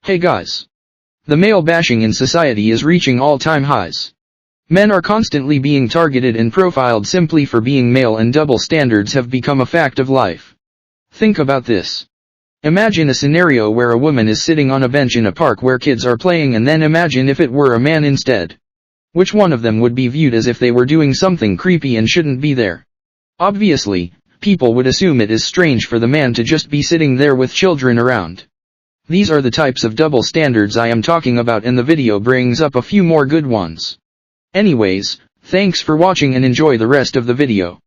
Hey guys. The male bashing in society is reaching all-time highs. Men are constantly being targeted and profiled simply for being male, and double standards have become a fact of life. Think about this. Imagine a scenario where a woman is sitting on a bench in a park where kids are playing, and then imagine if it were a man instead. Which one of them would be viewed as if they were doing something creepy and shouldn't be there? Obviously, people would assume it is strange for the man to just be sitting there with children around. These are the types of double standards I am talking about, and the video brings up a few more good ones. Anyways, thanks for watching and enjoy the rest of the video.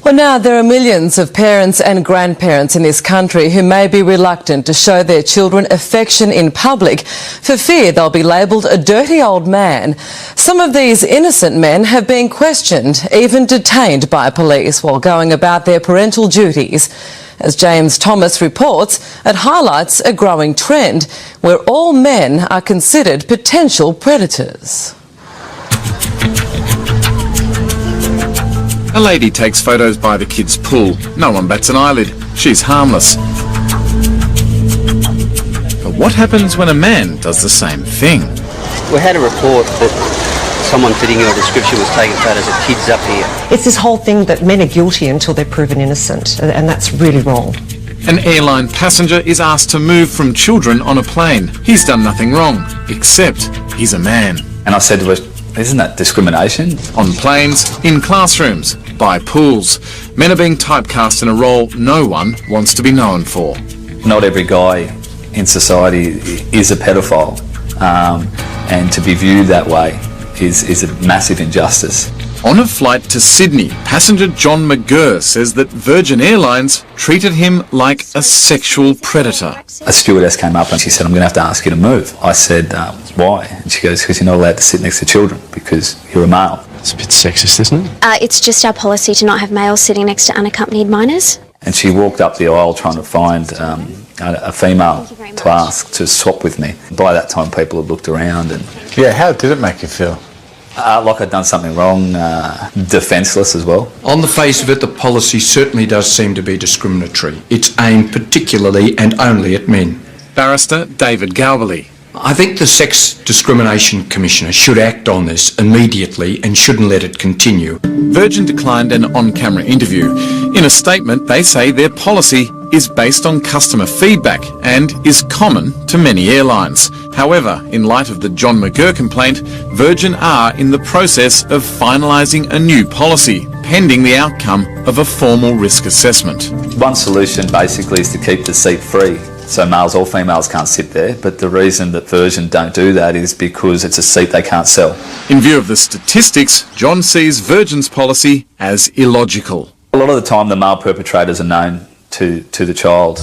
Well, now there are millions of parents and grandparents in this country who may be reluctant to show their children affection in public for fear they'll be labelled a dirty old man. Some of these innocent men have been questioned, even detained by police while going about their parental duties. As James Thomas reports, it highlights a growing trend where all men are considered potential predators. A lady takes photos by the kids' pool. No one bats an eyelid. She's harmless. But what happens when a man does the same thing? We had a report that someone fitting your description was taking photos of kids up here. It's this whole thing that men are guilty until they're proven innocent, and that's really wrong. An airline passenger is asked to move from children on a plane. He's done nothing wrong, except he's a man. And I said to her, isn't that discrimination? On planes, in classrooms, by pools, men are being typecast in a role no one wants to be known for. Not every guy in society is a pedophile, and to be viewed that way is a massive injustice. On a flight to Sydney, passenger John McGurr says that Virgin Airlines treated him like a sexual predator. A stewardess came up and she said, I'm going to have to ask you to move. I said, why? And she goes, because you're not allowed to sit next to children because you're a male. It's a bit sexist, isn't it? It's just our policy to not have males sitting next to unaccompanied minors. And she walked up the aisle trying to find a female to ask to swap with me. By that time, people had looked around. And yeah, how did it make you feel? Like I'd done something wrong, defenceless as well. On the face of it, the policy certainly does seem to be discriminatory. It's aimed particularly and only at men. Barrister David Galbally. I think the Sex Discrimination Commissioner should act on this immediately and shouldn't let it continue. Virgin declined an on-camera interview. In a statement, they say their policy is based on customer feedback and is common to many airlines. However, in light of the John McGurr complaint, Virgin are in the process of finalising a new policy, pending the outcome of a formal risk assessment. One solution basically is to keep the seat free, so males or females can't sit there, but the reason that Virgin don't do that is because it's a seat they can't sell. In view of the statistics, John sees Virgin's policy as illogical. A lot of the time the male perpetrators are known to the child.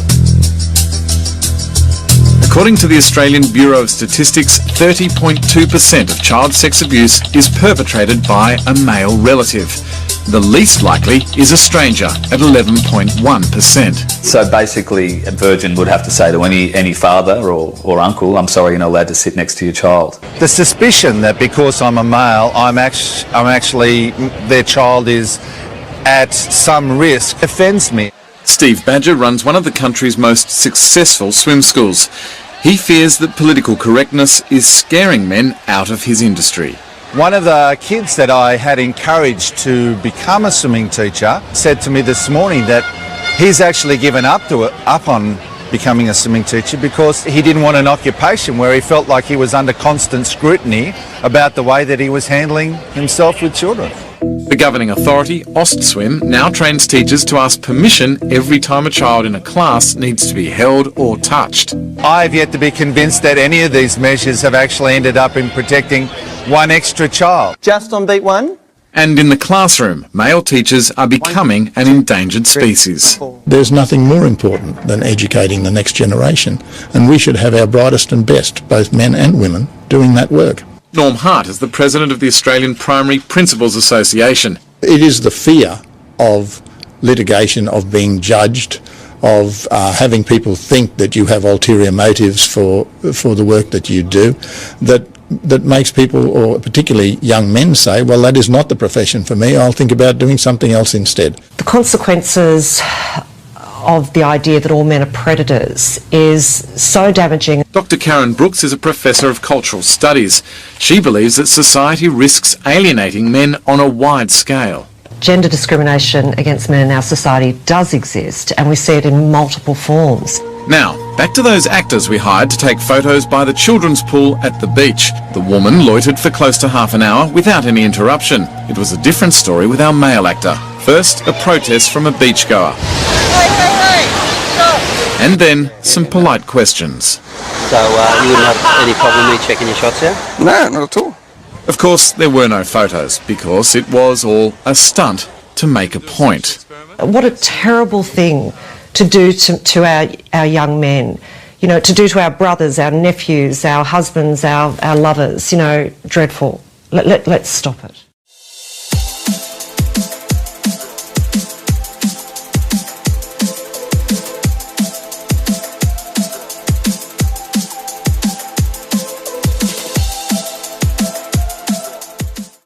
According to the Australian Bureau of Statistics, 30.2% of child sex abuse is perpetrated by a male relative. The least likely is a stranger at 11.1%. So basically, a Virgin would have to say to any father or uncle, I'm sorry, you're not allowed to sit next to your child. The suspicion that because I'm a male, I'm actually their child is at some risk offends me. Steve Badger runs one of the country's most successful swim schools. He fears that political correctness is scaring men out of his industry. One of the kids that I had encouraged to become a swimming teacher said to me this morning that he's actually given up on becoming a swimming teacher because he didn't want an occupation where he felt like he was under constant scrutiny about the way that he was handling himself with children. The governing authority, AustSwim, now trains teachers to ask permission every time a child in a class needs to be held or touched. I've yet to be convinced that any of these measures have actually ended up in protecting one extra child. Just on beat one? And in the classroom, male teachers are becoming an endangered species. There's nothing more important than educating the next generation, and we should have our brightest and best, both men and women, doing that work. Norm Hart is the president of the Australian Primary Principals Association. It is the fear of litigation, of being judged, of having people think that you have ulterior motives for the work that you do, that makes people, or particularly young men, say, well, that is not the profession for me, I'll think about doing something else instead. The consequences of the idea that all men are predators is so damaging. Dr. Karen Brooks is a professor of cultural studies. She believes that society risks alienating men on a wide scale. Gender discrimination against men in our society does exist, and we see it in multiple forms. Now, back to those actors we hired to take photos by the children's pool at the beach. The woman loitered for close to half an hour without any interruption. It was a different story with our male actor. First, a protest from a beachgoer. Hey, stop! And then some polite questions. So you wouldn't have any problem me checking your shots out? No, not at all. Of course, there were no photos because it was all a stunt to make a point. What a terrible thing to do to our young men, you know, to do to our brothers, our nephews, our husbands, our lovers, you know, dreadful. Let's stop it.